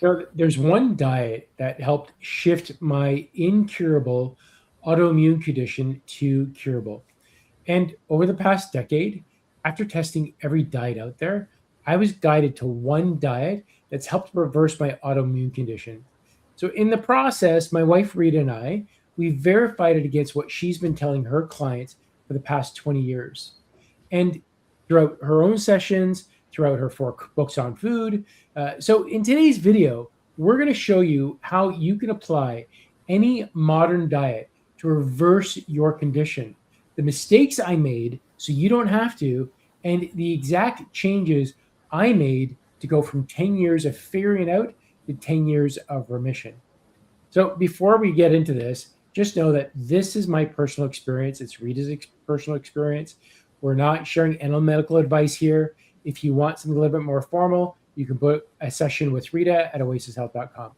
There's one diet that helped shift my incurable autoimmune condition to curable. And over the past decade, after testing every diet out there, I was guided to one diet that's helped reverse my autoimmune condition. So, in the process, my wife Rita and I, we verified it against what she's been telling her clients for the past 20 years. And throughout her own sessions, throughout her four books on food. So, in today's video, we're going to show you how you can apply any modern diet to reverse your condition, the mistakes I made so you don't have to, and the exact changes I made to go from 10 years of figuring it out to 10 years of remission. So before we get into this, just know that this is my personal experience. It's Rita's personal experience. We're not sharing any medical advice here. If you want something a little bit more formal, you can book a session with Rita at oasishealth.com.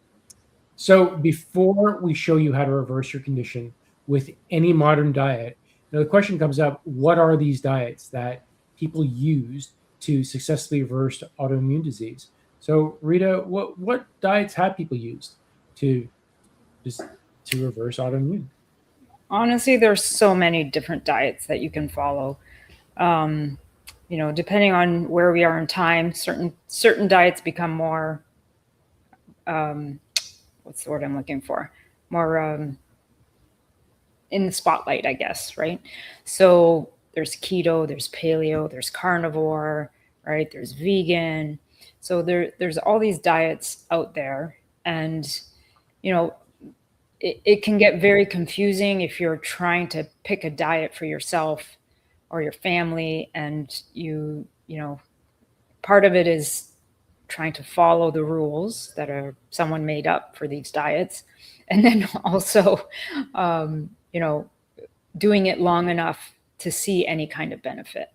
So before we show you how to reverse your condition with any modern diet, the question comes up, what are these diets that people use to successfully reverse autoimmune disease? So Rita, what diets have people used to just to reverse autoimmune? Honestly, there's so many different diets that you can follow. Depending on where we are in time, certain diets become more, what's the word I'm looking for? More in the spotlight, I guess, right? So there's keto, there's paleo, there's carnivore, right? There's vegan. So there's all these diets out there, and it can get very confusing if you're trying to pick a diet for yourself or your family, and part of it is trying to follow the rules that are someone made up for these diets, and then also doing it long enough to see any kind of benefit.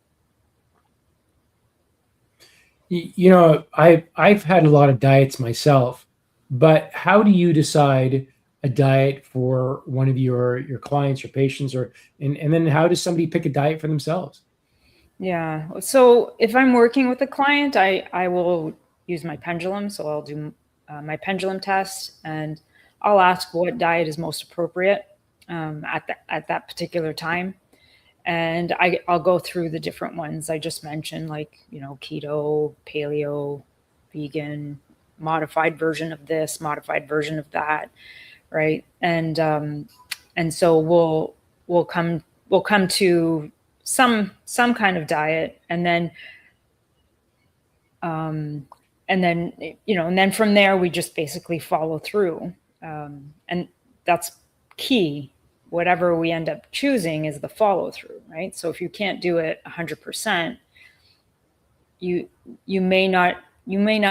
I've had a lot of diets myself, but how do you decide a diet for one of your clients or patients, or and then how does somebody pick a diet for themselves? Yeah. So if I'm working with a client, I will use my pendulum. So I'll do my pendulum test, and I'll ask what diet is most appropriate at that particular time. And I'll go through the different ones I just mentioned, like, keto, paleo, vegan, modified version of this, modified version of that, right? And so we'll come to some kind of diet, and then and then from there we just basically follow through, and that's key. Whatever we end up choosing is the follow through, right? So if you can't do it 100%, you may not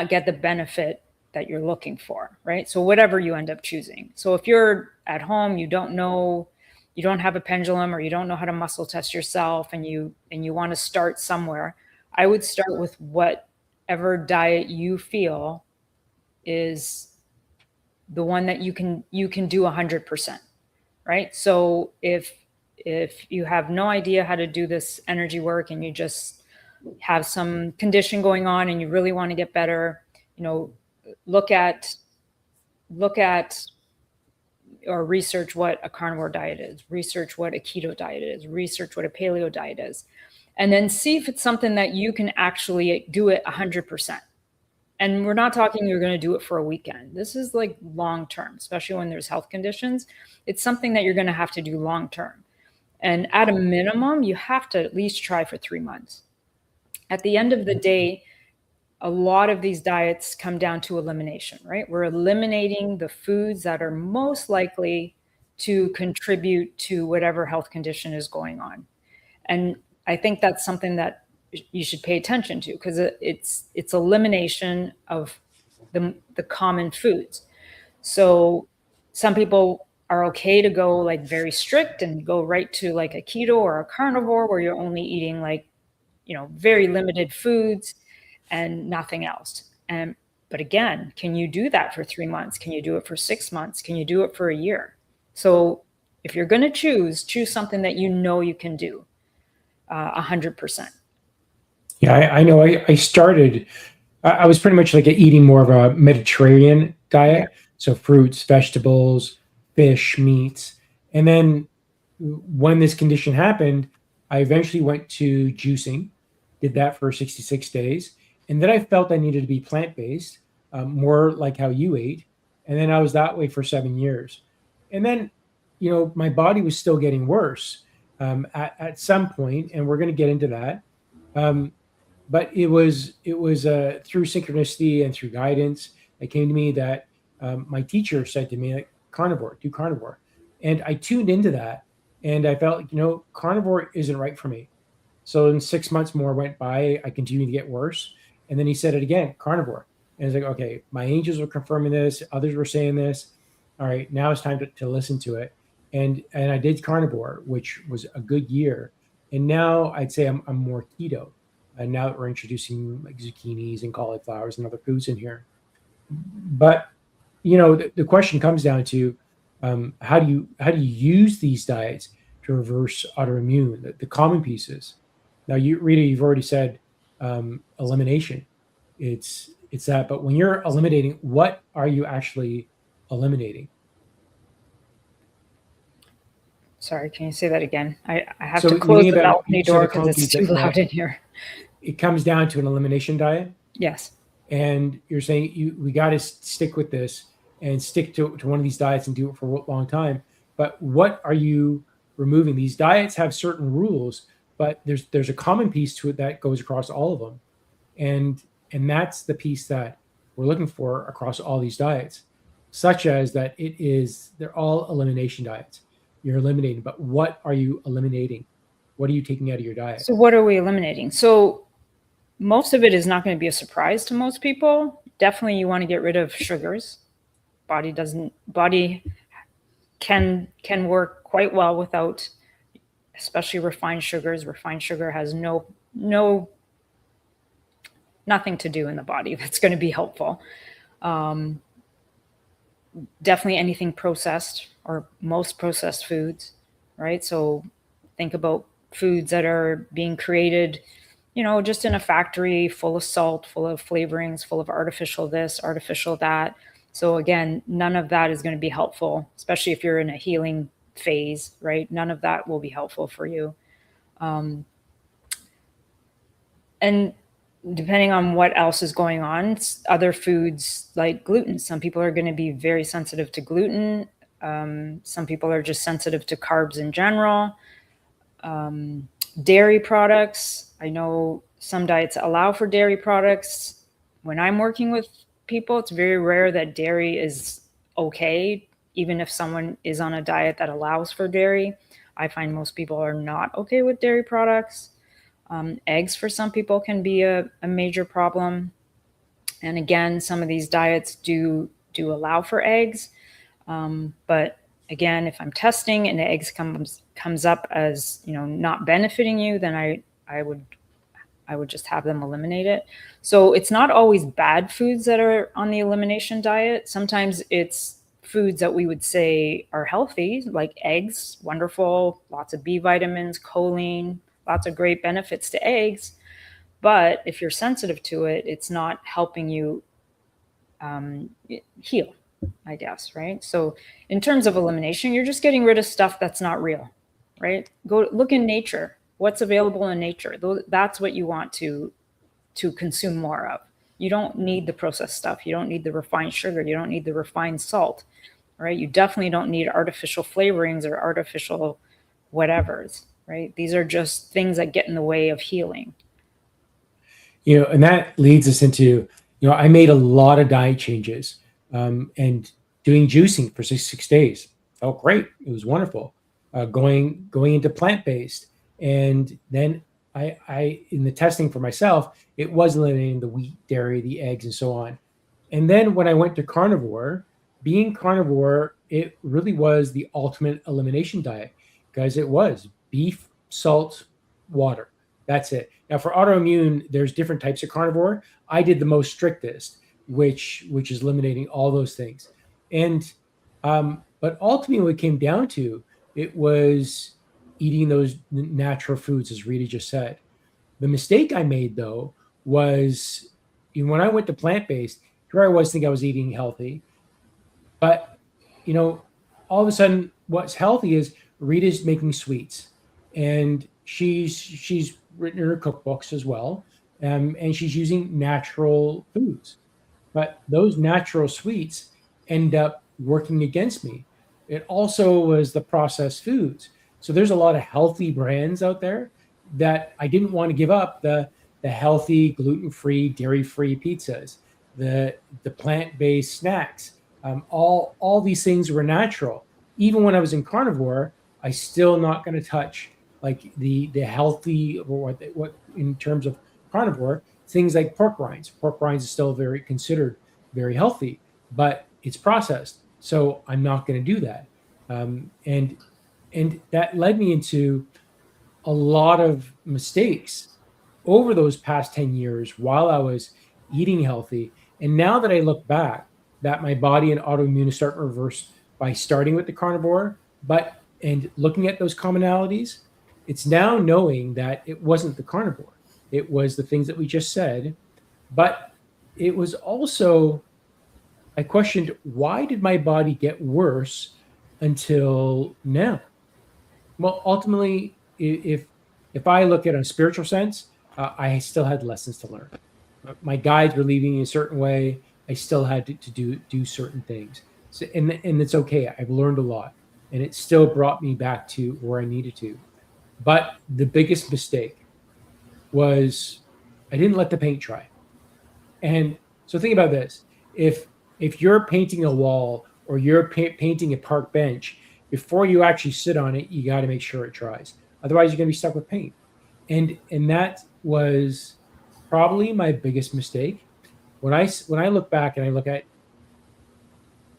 get the benefit that you're looking for, right? So whatever you end up choosing. So if you're at home, you don't have a pendulum, or you don't know how to muscle test yourself, and you want to start somewhere, I would start with whatever diet you feel is the one that you can do 100%. Right? So if you have no idea how to do this energy work, and you just have some condition going on and you really want to get better, look at or research what a carnivore diet is, research what a keto diet is, research what a paleo diet is, and then see if it's something that you can actually do it 100%. And we're not talking you're going to do it for a weekend. This is like long term, especially when there's health conditions. It's something that you're going to have to do long term. And at a minimum, you have to at least try for 3 months. At the end of the day, a lot of these diets come down to elimination, right? We're eliminating the foods that are most likely to contribute to whatever health condition is going on. And I think that's something that you should pay attention to, because it's elimination of the common foods. So some people are okay to go like very strict and go right to like a keto or a carnivore, where you're only eating like, very limited foods and nothing else. But again, can you do that for 3 months? Can you do it for 6 months? Can you do it for a year? So if you're going to choose something that you can do 100%. Yeah, I know. I started I was pretty much like eating more of a Mediterranean Okay. diet, so fruits, vegetables, fish, meats. And then when this condition happened, I eventually went to juicing, did that for 66 days, and then I felt I needed to be plant based, more like how you ate, and then I was that way for 7 years, and then my body was still getting worse at some point, and we're going to get into that. Um, but it was through synchronicity and through guidance that came to me that my teacher said to me, like, carnivore, do carnivore, and I tuned into that, and I felt like carnivore isn't right for me. So then 6 months more went by. I continued to get worse, and then he said it again, carnivore, and it's like, okay, my angels were confirming this, others were saying this. All right, now it's time to listen to it, and I did carnivore, which was a good year, and now I'd say I'm more keto, and now that we're introducing like zucchinis and cauliflowers and other foods in here. But the question comes down to how do you use these diets to reverse autoimmune, the common pieces. Now, Rita, you've already said elimination. It's that, but when you're eliminating, what are you actually eliminating? Sorry, can you say that again? I have So to you close mean the about balcony so door the because common it's piece too loud that in here. it comes down to an elimination diet, Yes. and you're saying we got to stick with this and stick to one of these diets and do it for a long time. But what are you removing? These diets have certain rules, but there's a common piece to it that goes across all of them, and and that's the piece that we're looking for across all these diets, such as that they're all elimination diets. You're eliminating, but what are you eliminating? What are you taking out of your diet? So what are we eliminating? So most of it is not going to be a surprise to most people. Definitely you want to get rid of sugars. Body can work quite well without, especially refined sugars. Refined sugar has no nothing to do in the body that's going to be helpful. Um, Definitely anything processed or most processed foods, right? So think about foods that are being created, just in a factory full of salt, full of flavorings, full of artificial this, artificial that. So again, none of that is going to be helpful, especially if you're in a healing phase, right? None of that will be helpful for you. Um, and depending on what else is going on, other foods like gluten. Some people are going to be very sensitive to gluten. Some people are just sensitive to carbs in general. Um, Dairy products. I know some diets allow for dairy products. When I'm working with people, it's very rare that dairy is okay, even if someone is on a diet that allows for dairy. I find most people are not okay with dairy products. Eggs for some people can be a major problem. And again, some of these diets do allow for eggs. But again, if I'm testing and the eggs comes up as not benefiting you, then I would just have them eliminate it. So it's not always bad foods that are on the elimination diet. Sometimes it's foods that we would say are healthy, like eggs, wonderful, lots of B vitamins, choline, lots of great benefits to eggs. But if you're sensitive to it, it's not helping you heal, I guess, right? So in terms of elimination, you're just getting rid of stuff that's not real, right? Go look in nature. What's available in nature? That's what you want to consume more of. You don't need the processed stuff. You don't need the refined sugar. You don't need the refined salt, right? You definitely don't need artificial flavorings or artificial whatevers, right? These are just things that get in the way of healing. And that leads us into, I made a lot of diet changes, and doing juicing for 6 days felt great. It was wonderful. Going into plant based, and then I in the testing for myself, it was eliminating the wheat, dairy, the eggs, and so on. And then when I went to carnivore, being carnivore, it really was the ultimate elimination diet, because it was beef, salt, water. That's it. Now for autoimmune, there's different types of carnivore. I did the most strictest, which is eliminating all those things. And but ultimately, what it came down to, it was eating those natural foods, as Rita just said. The mistake I made though was when I went to plant-based, here I was thinking I was eating healthy, but you know, all of a sudden, what's healthy is Rita's making sweets, and she's written her cookbooks as well, and she's using natural foods. But those natural sweets end up working against me. It also was the processed foods. So there's a lot of healthy brands out there that I didn't want to give up the healthy, gluten-free, dairy-free pizzas, the plant-based snacks. All these things were natural. Even when I was in carnivore, I still not going to touch like the healthy, or what in terms of carnivore, things like pork rinds. Pork rinds is still very considered very healthy, but it's processed, so I'm not going to do that. And that led me into a lot of mistakes over those past 10 years while I was eating healthy. And now that I look back, that my body and autoimmune is starting to reverse by starting with the carnivore, but and looking at those commonalities, it's now knowing that it wasn't the carnivore. It was the things that we just said, but it was also, I questioned, why did my body get worse until now? Well, ultimately, if I look at it in a spiritual sense, I still had lessons to learn. My guides were leading me a certain way. I still had to do certain things. So, and it's okay. I've learned a lot, and it still brought me back to where I needed to. But the biggest mistake was I didn't let the paint dry. And so think about this: if you're painting a wall or you're painting a park bench, before you actually sit on it, you got to make sure it dries. Otherwise, you're going to be stuck with paint. And that was probably my biggest mistake. When I look back and I look at,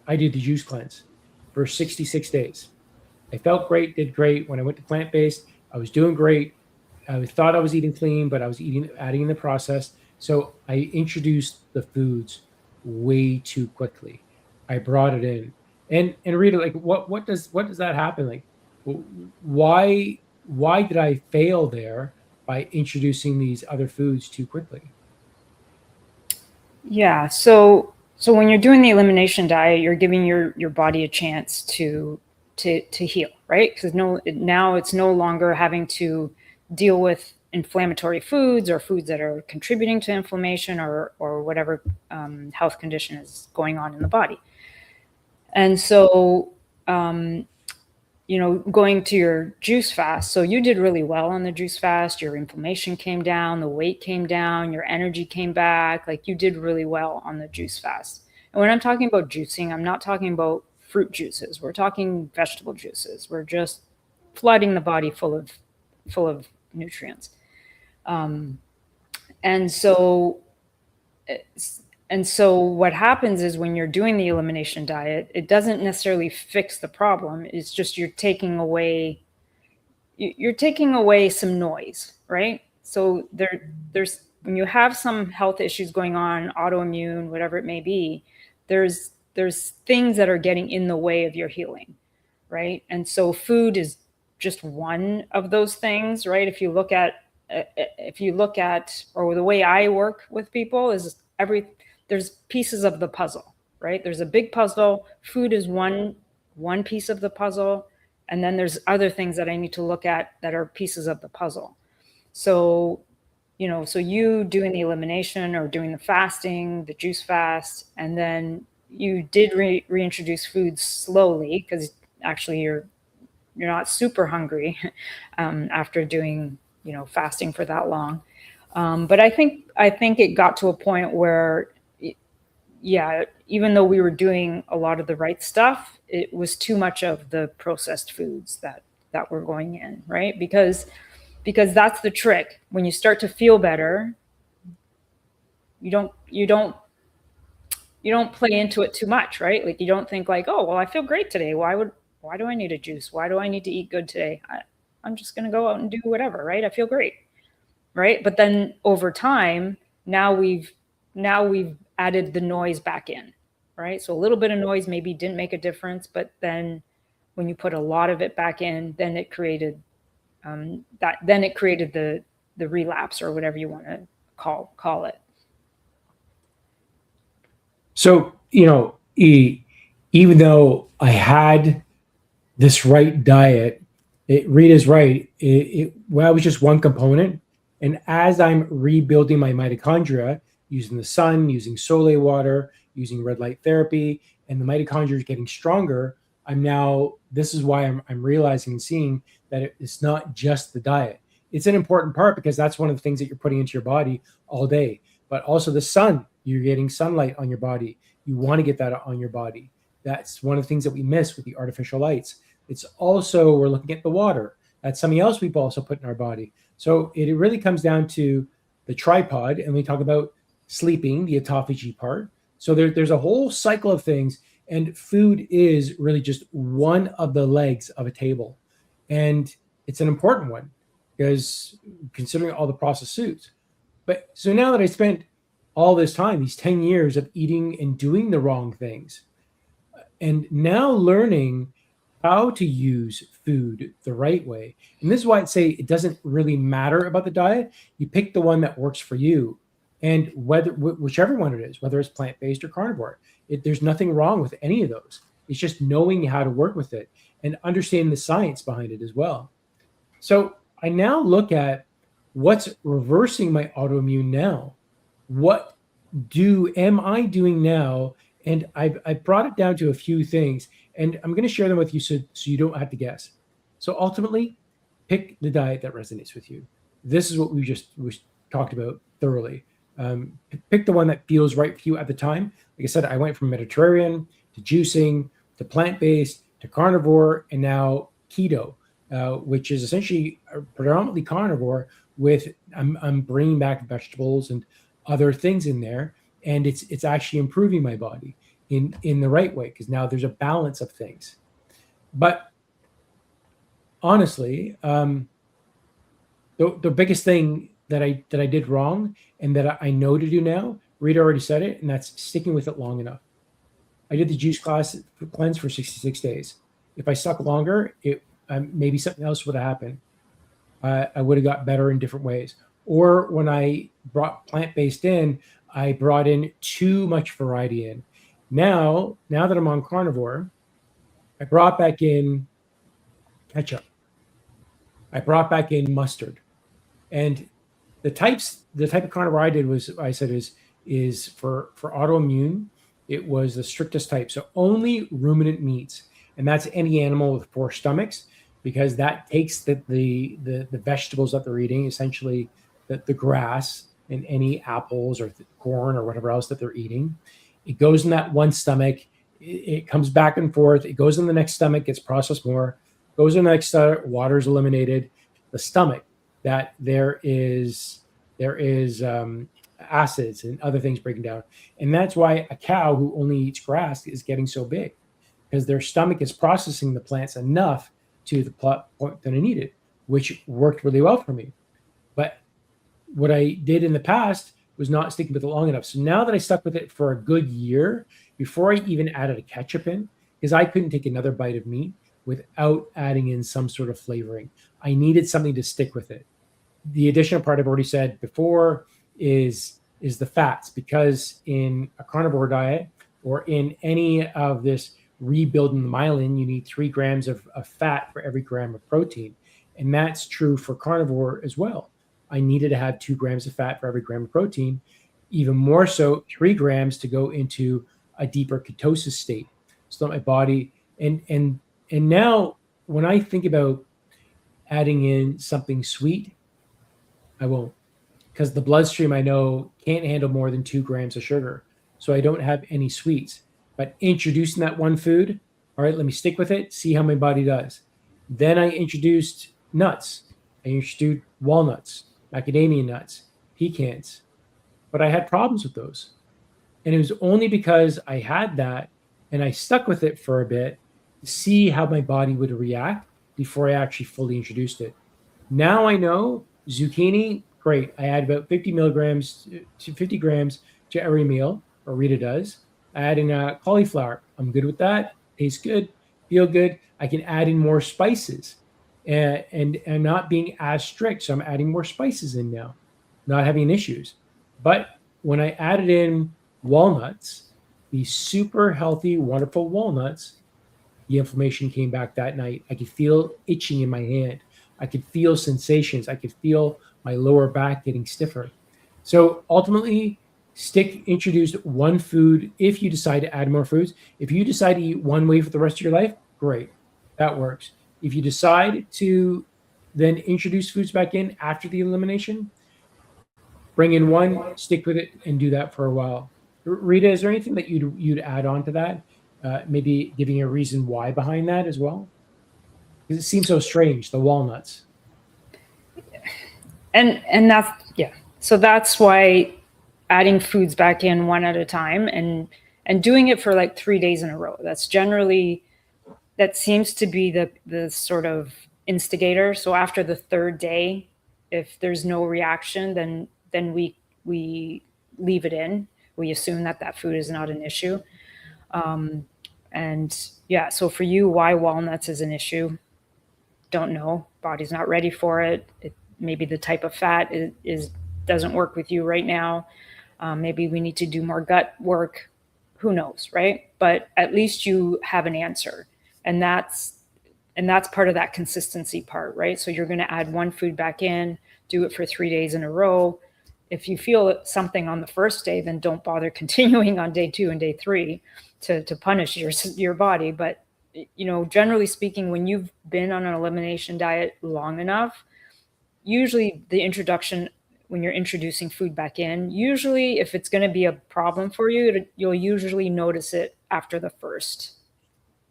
I did the juice cleanse for 66 days. I felt great, did great. When I went to plant based, I was doing great. I thought I was eating clean, but I was adding in the process. So I introduced the foods way too quickly. I brought it in, and Rita, like, what does that happen? Like, why did I fail there by introducing these other foods too quickly? Yeah. So when you're doing the elimination diet, you're giving your body a chance to heal, right? Because now it's no longer having to deal with inflammatory foods or foods that are contributing to inflammation or whatever health condition is going on in the body. And so going to your juice fast. So you did really well on the juice fast. Your inflammation came down, the weight came down, your energy came back. Like, you did really well on the juice fast. And when I'm talking about juicing, I'm not talking about fruit juices. We're talking vegetable juices. We're just flooding the body full of nutrients. And so and so what happens is, when you're doing the elimination diet, it doesn't necessarily fix the problem. It's just you're taking away some noise, right? So there's when you have some health issues going on, autoimmune, whatever it may be, there's things that are getting in the way of your healing, right? And so food is just one of those things, right? If you look at, or the way I work with people is, there's pieces of the puzzle, right? There's a big puzzle. Food is one piece of the puzzle, and then there's other things that I need to look at that are pieces of the puzzle. So, so you doing the elimination or doing the fasting, the juice fast, and then you did reintroduce food slowly, because actually you're not super hungry after doing fasting for that long. But I think it got to a point where, yeah, even though we were doing a lot of the right stuff, it was too much of the processed foods that were going in, right? Because that's the trick. When you start to feel better, you don't play into it too much, right? Like, you don't think like, oh, well, I feel great today. Why do I need a juice? Why do I need to eat good today? I'm just going to go out and do whatever, right? I feel great, right? But then over time, now we've added the noise back in, right? So a little bit of noise maybe didn't make a difference, but then when you put a lot of it back in, then it created the relapse, or whatever you want to call it. So, even though I had this right diet, Rita's right. Well, was just one component. And as I'm rebuilding my mitochondria using the sun, using sole water, using red light therapy, and the mitochondria is getting stronger, this is why I'm realizing and seeing that it's not just the diet. It's an important part because that's one of the things that you're putting into your body all day, but also the sun. You're getting sunlight on your body. You want to get that on your body. That's one of the things that we miss with the artificial lights. It's also, we're looking at the water. That's something else we've also put in our body. So it really comes down to the tripod, and we talk about sleeping, the autophagy part. So there's a whole cycle of things, and food is really just one of the legs of a table. And it's an important one because considering all the processed foods. But so now that I spent all this time, these 10 years of eating and doing the wrong things, and now learning how to use food the right way. And this is why I'd say it doesn't really matter about the diet. You pick the one that works for you, and whichever one it is, whether it's plant based or carnivore, there's nothing wrong with any of those. It's just knowing how to work with it and understanding the science behind it as well. So I now look at what's reversing my autoimmune now. What do am I doing now? And I've brought it down to a few things, and I'm going to share them with you so you don't have to guess. So ultimately, pick the diet that resonates with you. This is what we talked about thoroughly. Pick the one that feels right for you at the time. Like I said, I went from Mediterranean to juicing to plant based to carnivore and now keto, which is essentially predominantly carnivore with I'm bringing back vegetables and other things in there, and it's actually improving my body in the right way because now there's a balance of things. But honestly, the biggest thing that I did wrong and that I know to do now, Rita already said it, and that's sticking with it long enough. I did the juice class cleanse for 66 days. If I stuck longer, it maybe something else would have happened. I would have got better in different ways. Or when I brought plant based in, I brought in too much variety in. Now that I'm on carnivore, I brought back in ketchup. I brought back in mustard. And the type of carnivore I did was I said is for autoimmune, it was the strictest type. So only ruminant meats, and that's any animal with four stomachs, because that takes the vegetables that they're eating, essentially the grass and any apples or corn or whatever else that they're eating. It goes in that one stomach. It comes back and forth. It goes in the next stomach, gets processed more, goes in the next stomach, water is eliminated. The stomach, that there is acids and other things breaking down, and that's why a cow who only eats grass is getting so big because their stomach is processing the plants enough to the point that I needed, which worked really well for me. But what I did in the past was not sticking with it long enough. So now that I stuck with it for a good year, before I even added a ketchup in, because I couldn't take another bite of meat without adding in some sort of flavoring. I needed something to stick with it. The additional part I've already said before is the fats, because in a carnivore diet or in any of this rebuilding the myelin, you need 3 grams of fat for every gram of protein. And that's true for carnivore as well. I needed to have 2 grams of fat for every gram of protein, even more so 3 grams to go into a deeper ketosis state. So that my body and now when I think about adding in something sweet, I won't, because the bloodstream I know can't handle more than 2 grams of sugar. So I don't have any sweets. But introducing that one food, all right, let me stick with it, see how my body does. Then I introduced nuts. I introduced walnuts, macadamia nuts, pecans, but I had problems with those. And it was only because I had that and I stuck with it for a bit to see how my body would react before I actually fully introduced it. Now I know zucchini, great. I add about 50 milligrams to 50 grams to every meal, or Rita does. I add in cauliflower. I'm good with that. Tastes good, feel good. I can add in more spices and not being as strict. So I'm adding more spices in now, not having issues. But when I added in walnuts, the super healthy, wonderful walnuts, the inflammation came back that night. I could feel itching in my hand. I could feel sensations. I could feel my lower back getting stiffer. So ultimately, introduce one food if you decide to add more foods. If you decide to eat one way for the rest of your life, great. That works. If you decide to then introduce foods back in after the elimination, bring in one, stick with it, and do that for a while. Rita, is there anything that you'd add on to that? Maybe giving a reason why behind that as well, because it seems so strange. The walnuts. And that's, yeah. So that's why adding foods back in one at a time and doing it for like 3 days in a row. That seems to be the sort of instigator. So after the third day, if there's no reaction, then we leave it in. We assume that food is not an issue. And yeah, so for you, why walnuts is an issue? Don't know. Body's not ready for it. Maybe the type of fat doesn't work with you right now. Maybe we need to do more gut work. Who knows, right? But at least you have an answer, and that's part of that consistency part, right? So you're going to add one food back in, do it for 3 days in a row. If you feel something on the first day, then don't bother continuing on day 2 and day 3 to punish your body. But generally speaking, when you've been on an elimination diet long enough, usually the introduction, when you're introducing food back in, usually if it's going to be a problem for you, you'll usually notice it after the first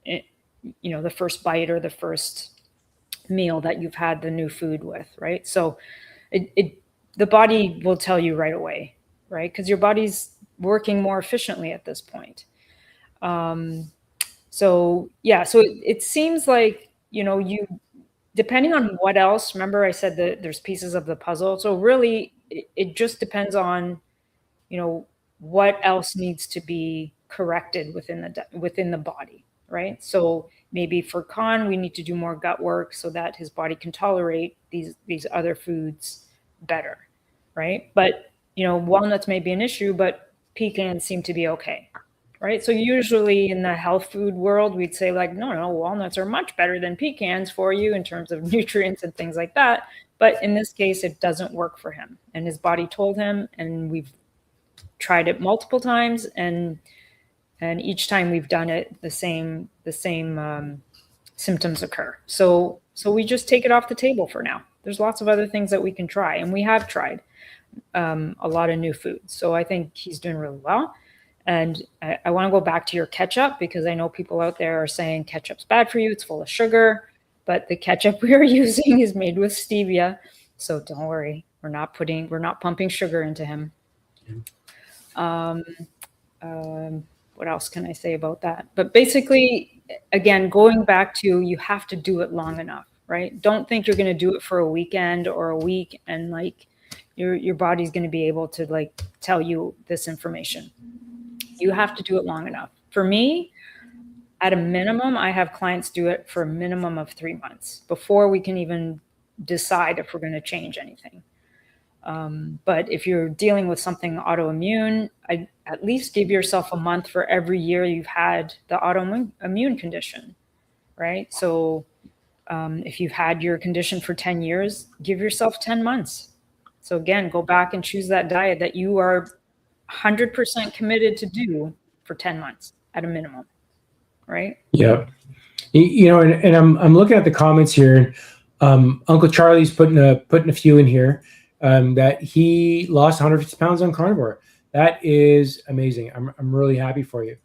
bite or the first meal that you've had the new food with, right? So the body will tell you right away, right? Because your body's working more efficiently at this point. So it seems like, you, depending on what else, remember I said that there's pieces of the puzzle. So really it just depends on, what else needs to be corrected within the body, right? So maybe for Con, we need to do more gut work so that his body can tolerate these other foods better, right? But, walnuts may be an issue, but pecans seem to be okay, right? So usually in the health food world, we'd say like, no, walnuts are much better than pecans for you in terms of nutrients and things like that. But in this case, it doesn't work for him. And his body told him, and we've tried it multiple times, and each time we've done it, the same symptoms occur. So we just take it off the table for now. There's lots of other things that we can try, and we have tried a lot of new foods. So I think he's doing really well. And I want to go back to your ketchup, because I know people out there are saying ketchup's bad for you. It's full of sugar, but the ketchup we are using is made with stevia. So don't worry, we're not pumping sugar into him. What else can I say about that? But basically, again, going back to, you have to do it long enough, right? Don't think you're going to do it for a weekend or a week and like your body's going to be able to like tell you this information. You have to do it long enough. For me, at a minimum, I have clients do it for a minimum of 3 months before we can even decide if we're going to change anything. But if you're dealing with something autoimmune, I at least give yourself a month for every year you've had the autoimmune condition, right? So if you've had your condition for 10 years, give yourself 10 months. So again, go back and choose that diet that you are 100% committed to do for 10 months at a minimum, right? Yeah. And I'm looking at the comments here. Uncle Charlie's putting a few in here. That he lost 150 pounds on Carnivore. That is amazing. I'm really happy for you.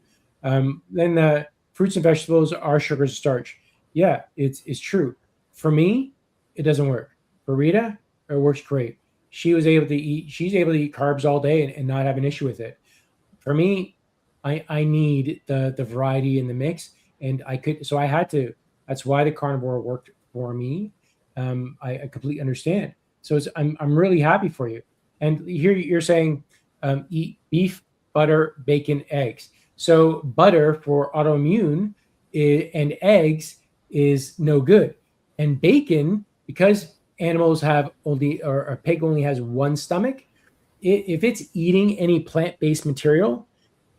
Then the fruits and vegetables are sugars and starch. Yeah, it's true. For me, it doesn't work. For Rita, it works great. She's able to eat carbs all day and not have an issue with it. For me, I need the variety in the mix, and I had to. That's why the Carnivore worked for me. I completely understand. So I'm really happy for you. And here you're saying eat beef, butter, bacon, eggs. So butter for autoimmune and eggs is no good. And bacon, because animals have only, or a pig only has one stomach, if it's eating any plant-based material,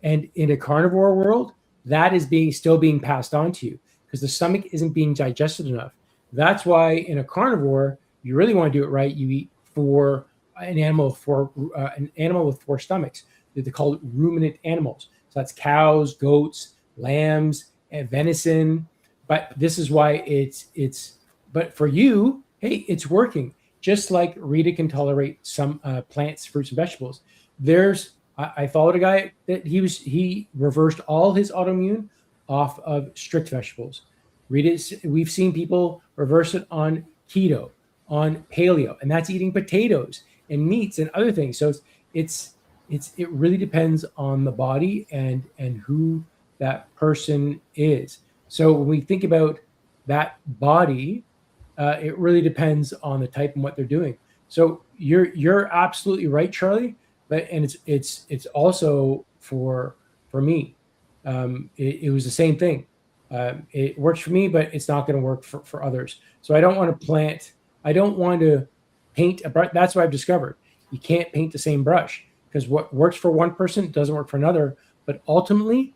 And in a carnivore world, that is still being passed on to you because the stomach isn't being digested enough. That's why in a carnivore, you really want to do it right. You eat for an animal with four stomachs. They're called ruminant animals. So that's cows, goats, lambs, and venison. But this is why it's. But for you, hey, it's working. Just like Rita can tolerate some plants, fruits, and vegetables. I followed a guy that he reversed all his autoimmune off of strict vegetables. We've seen people reverse it on keto, on paleo, and that's eating potatoes and meats and other things. So it really depends on the body and who that person is. So when we think about that body, it really depends on the type and what they're doing. So you're absolutely right, Charlie. But and it's also for me. It was the same thing. It works for me, but it's not going to work for others. So I don't want to plant. I don't want to paint a brush. That's what I've discovered. You can't paint the same brush because what works for one person doesn't work for another. But ultimately,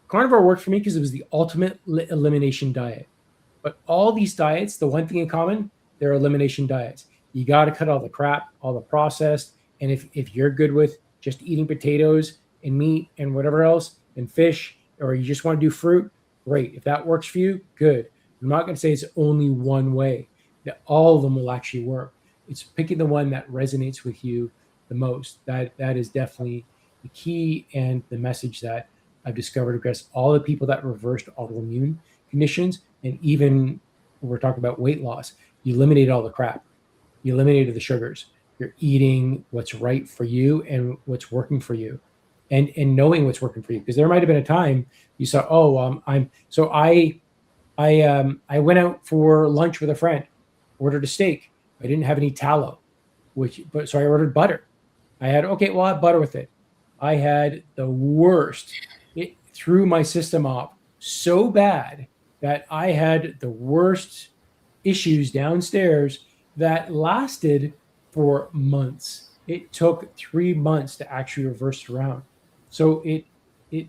carnivore worked for me because it was the ultimate elimination diet. But all these diets, the one thing in common, they're elimination diets. You got to cut all the crap, all the processed. And if you're good with just eating potatoes and meat and whatever else and fish, or you just want to do fruit, great. If that works for you, good. I'm not going to say it's only one way. That all of them will actually work. It's picking the one that resonates with you the most. That is definitely the key and the message that I've discovered across all the people that reversed autoimmune conditions, and even when we're talking about weight loss, you eliminated all the crap. You eliminated the sugars. You're eating what's right for you and what's working for you, and knowing what's working for you. Because there might have been a time you saw, I went out for lunch with a friend, ordered a steak. I didn't have any tallow, so I ordered butter. I had I'll have butter with it. I had the worst. It threw my system off so bad that I had the worst issues downstairs that lasted for months. It took 3 months to actually reverse it around. So it it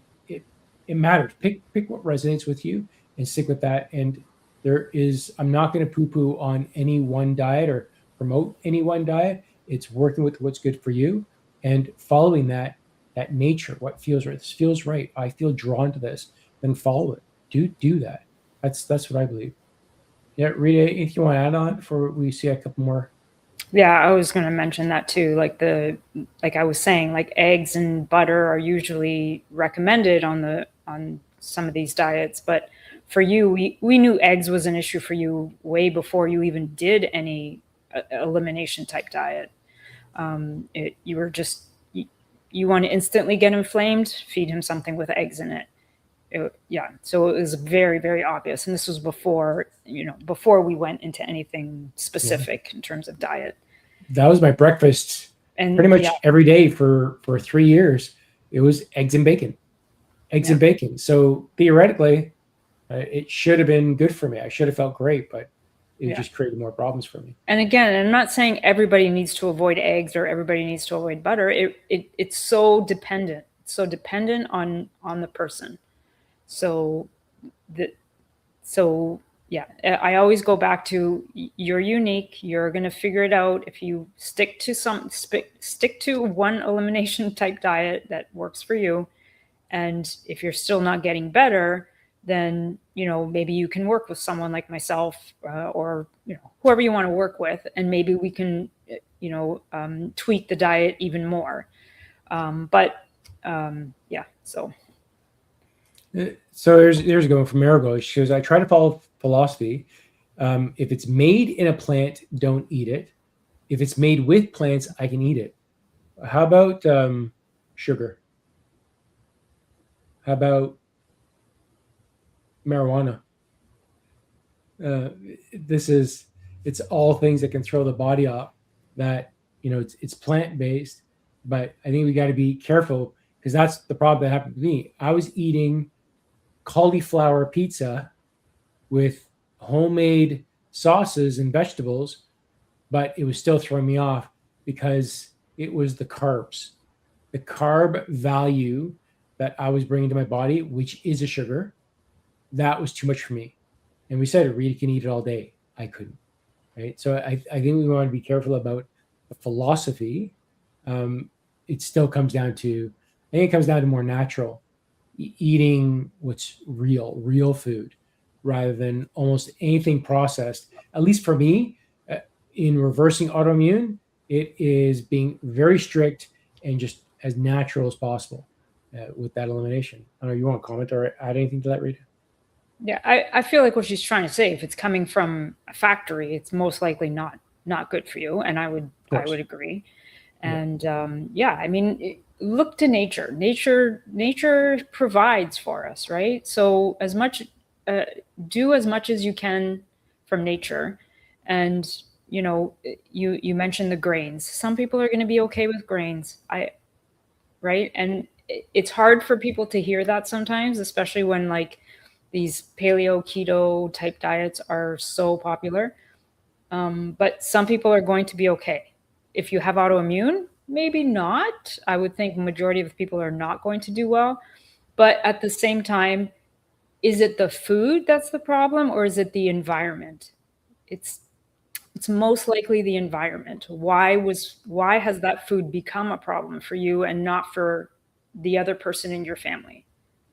it matters. Pick what resonates with you and stick with that. And I'm not going to poo-poo on any one diet or promote any one diet. It's working with what's good for you and following that nature, what feels right. This feels right. I feel drawn to this. Then follow it. Do that. That's what I believe. Yeah, Rita, if you want to add on before we see a couple more. Yeah, I was going to mention that too. Like I was saying, like eggs and butter are usually recommended on some of these diets, but for you, we knew eggs was an issue for you way before you even did any elimination type diet. You were just you want to instantly get inflamed, feed him something with eggs in it. Yeah, so it was very, very obvious, and this was before we went into anything specific in terms of diet. That was my breakfast, and pretty much every day for 3 years. It was eggs and bacon, and bacon. So theoretically, it should have been good for me. I should have felt great, but it just created more problems for me. And again, I'm not saying everybody needs to avoid eggs or everybody needs to avoid butter. It's so dependent. It's so dependent on the person. So I always go back to you're unique. You're going to figure it out if you stick to one elimination type diet that works for you. And if you're still not getting better, then maybe you can work with someone like myself or whoever you want to work with, and maybe we can tweak the diet even more. So there's going from Marigold. She goes, I try to follow philosophy. If it's made in a plant, don't eat it. If it's made with plants, I can eat it. How about sugar? How about marijuana? It's all things that can throw the body off. That it's plant based, but I think we got to be careful because that's the problem that happened to me. I was eating cauliflower pizza with homemade sauces and vegetables, but it was still throwing me off because it was the carbs. The carb value that I was bringing to my body, which is a sugar, that was too much for me. And we said, Rita can eat it all day. I couldn't. Right. So I think we want to be careful about the philosophy. Um, it still comes down to, I think it comes down to more natural eating what's real food rather than almost anything processed. At least for me, uh, in reversing autoimmune, it is being very strict and just as natural as possible with that elimination. I don't know, you want to comment or add anything to that, Rita? Yeah, I feel like what she's trying to say, if it's coming from a factory, it's most likely not good for you, and Of I would course. agree. Yeah. And yeah, I mean, look to nature. Nature provides for us, right? So as much uh, do as much as you can from nature, and you know, you mentioned the grains. Some people are going to be okay with grains. I right, and it's hard for people to hear that sometimes, especially when like these paleo keto type diets are so popular. But some people are going to be okay. If you have autoimmune, maybe not. I would think majority of people are not going to do well. But at the same time, is it the food that's the problem or is it the environment? It's it's most likely the environment. Why has that food become a problem for you and not for the other person in your family?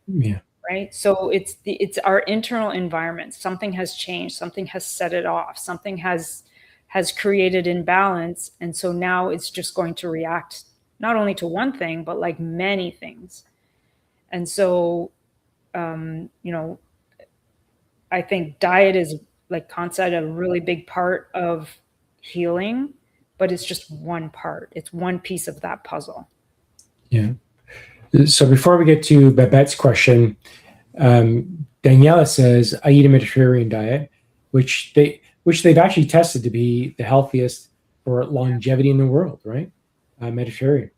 Yeah. Right? So it's our internal environment. Something has changed, something has set it off, something has created imbalance, and so now it's just going to react not only to one thing but like many things. And so you know, I think diet is, like Con said, a really big part of healing, but it's just one part. It's one piece of that puzzle. Yeah. So before we get to Babette's question, Daniela says, I eat a Mediterranean diet, which they've actually tested to be the healthiest for longevity in the world, right? Mediterranean.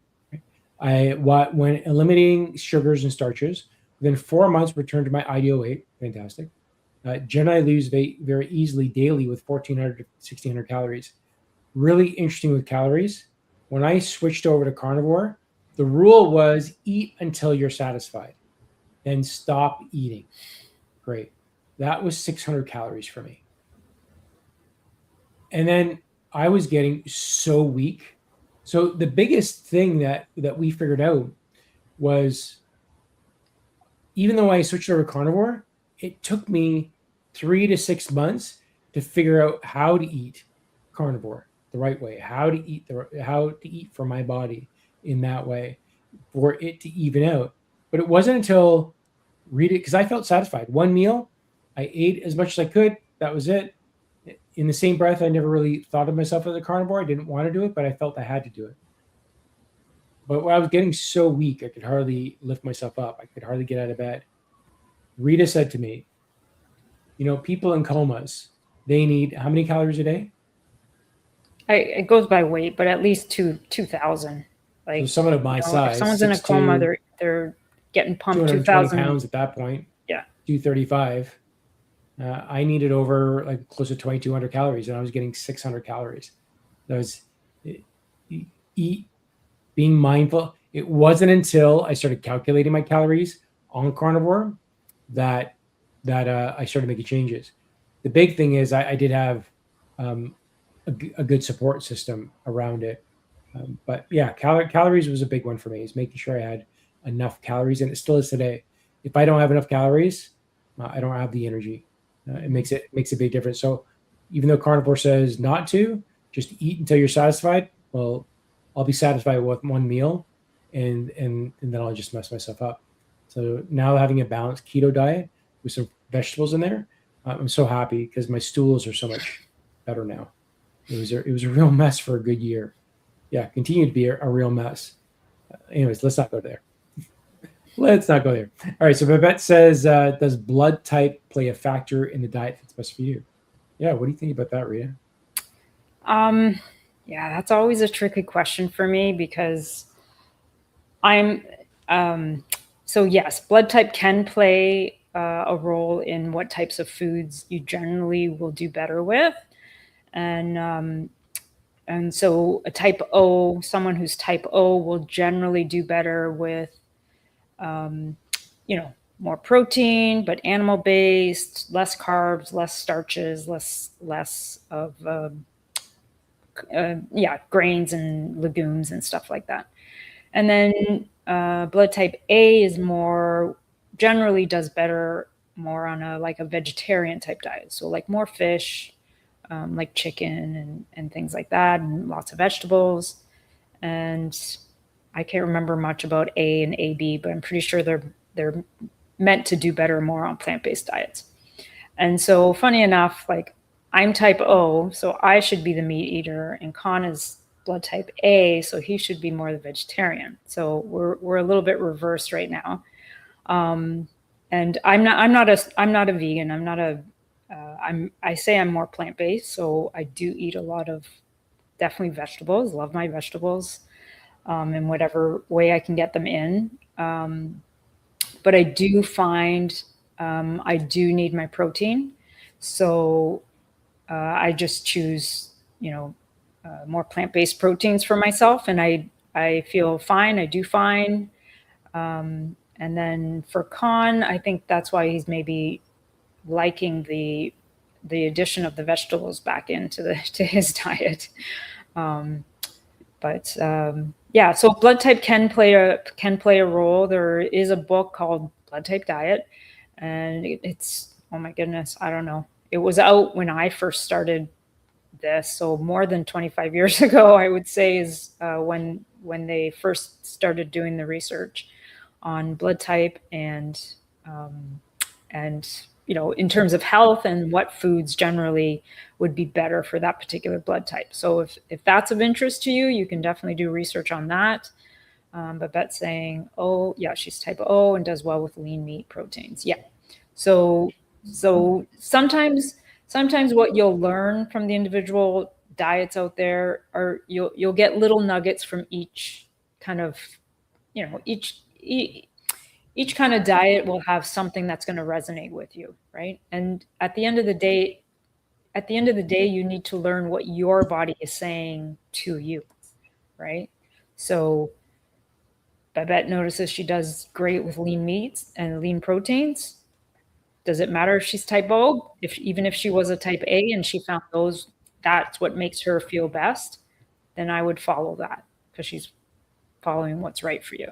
Right? When eliminating sugars and starches, within 4 months, returned to my ideal weight. Fantastic. Generally, I lose weight very easily daily with 1,400 to 1,600 calories. Really interesting with calories. When I switched over to carnivore, the rule was eat until you're satisfied, then stop eating. Great. That was 600 calories for me. And then I was getting so weak. So the biggest thing that we figured out was, even though I switched over to carnivore, it took me 3 to 6 months to figure out how to eat carnivore the right way, how to eat for my body in that way, for it to even out. But it wasn't until read it because I felt satisfied. One meal, I ate as much as I could. That was it. In the same breath, I never really thought of myself as a carnivore. I didn't want to do it, but I felt I had to do it. But when I was getting so weak, I could hardly lift myself up. I could hardly get out of bed. Rita said to me, people in comas, they need how many calories a day? It goes by weight, but at least 2,000. So Like, someone of my if size, someone's in a six coma, two, they're getting two pumped hundred and twenty 2,000. pounds at that point, Yeah. 235. I needed over like close to 2,200 calories, and I was getting 600 calories. That was eat, being mindful. It wasn't until I started calculating my calories on carnivore that I started making changes. The big thing is I did have um, a good support system around it. But yeah, calories was a big one for me. Is making sure I had enough calories, and it still is today. If I don't have enough calories, I don't have the energy. It makes a big difference. So even though carnivore says not to, just eat until you're satisfied. Well, I'll be satisfied with one meal, and then I'll just mess myself up. So now having a balanced keto diet with some vegetables in there, I'm so happy because my stools are so much better now. It was a real mess for a good year. Yeah, continue to be a real mess. Anyways, let's not go there. Let's not go there. All right. So Babette says, does blood type play a factor in the diet that's best for you? Yeah. What do you think about that, Rita? Um, yeah, that's always a tricky question for me because I'm um, so yes, blood type can play a role in what types of foods you generally will do better with, and so a type O, someone who's type O will generally do better with more protein, but animal based, less carbs, less starches, less of grains and legumes and stuff like that. And then blood type A is generally does better more on a vegetarian type diet. So like more fish, like chicken and things like that, and lots of vegetables. And I can't remember much about A and AB, but I'm pretty sure they're meant to do better more on plant-based diets. And so funny enough, like I'm type O, so I should be the meat eater, and Khan is blood type A, so he should be more the vegetarian. So we're a little bit reversed right now. And I'm not a vegan. I say I'm more plant-based, so I do eat a lot of definitely vegetables. Love my vegetables, in whatever way I can get them in. But I do find I do need my protein, so I just choose more plant-based proteins for myself, and I feel fine. I do fine. And then for Khan, I think that's why he's maybe liking the addition of the vegetables back into to his diet. Yeah, so blood type can play a role. There is a book called Blood Type Diet, and it's, oh my goodness, I don't know. It was out when I first started this, so more than 25 years ago, I would say, is when they first started doing the research on blood type and in terms of health and what foods generally would be better for that particular blood type. So if that's of interest to you, you can definitely do research on that. But Bet's saying, oh yeah, she's type O and does well with lean meat proteins. Yeah. So sometimes what you'll learn from the individual diets out there are you'll get little nuggets from each kind of, each kind of diet will have something that's going to resonate with you, right? And at the end of the day, you need to learn what your body is saying to you, right? So Babette notices she does great with lean meats and lean proteins. Does it matter if she's type O? Even if she was a type A and she found that's what makes her feel best, then I would follow that because she's following what's right for you.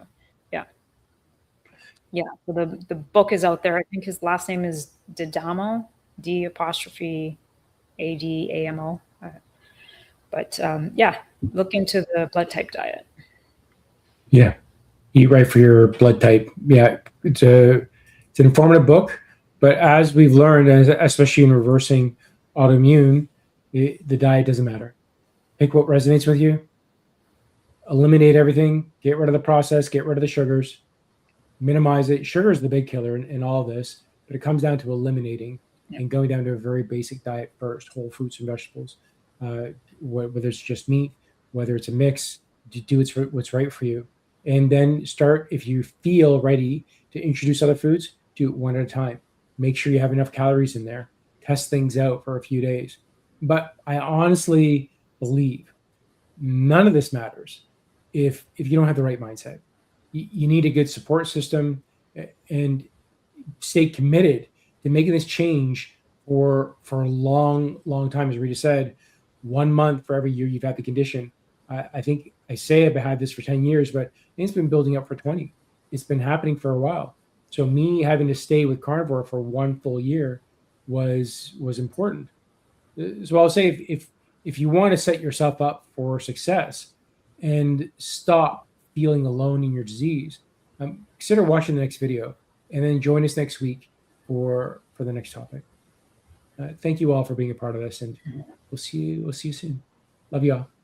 Yeah. Yeah. So the book is out there. I think his last name is Didamo, D''ADAMO. But yeah, look into the blood type diet. Yeah. Eat right for your blood type. Yeah. It's an informative book, but as we've learned, especially in reversing autoimmune, the diet doesn't matter. Pick what resonates with you. Eliminate everything. Get rid of the process. Get rid of the sugars. Minimize it. Sugar is the big killer in all of this, but it comes down to eliminating and going down to a very basic diet first: whole fruits and vegetables. Whether it's just meat, whether it's a mix, do what's right for you, and then start. If you feel ready to introduce other foods, do it one at a time. Make sure you have enough calories in there. Test things out for a few days. But I honestly believe none of this matters if you don't have the right mindset. You need a good support system and stay committed to making this change for a long time. As Rita said, 1 month for every year you've had the condition. I think I say I've had this for 10 years, but it's been building up for 20. It's been happening for a while. So me having to stay with Carnivore for 1 full year was important. So I'll say if you want to set yourself up for success and stop feeling alone in your disease, consider watching the next video and then join us next week for the next topic. Thank you all for being a part of this, and we'll see you soon. Love you all.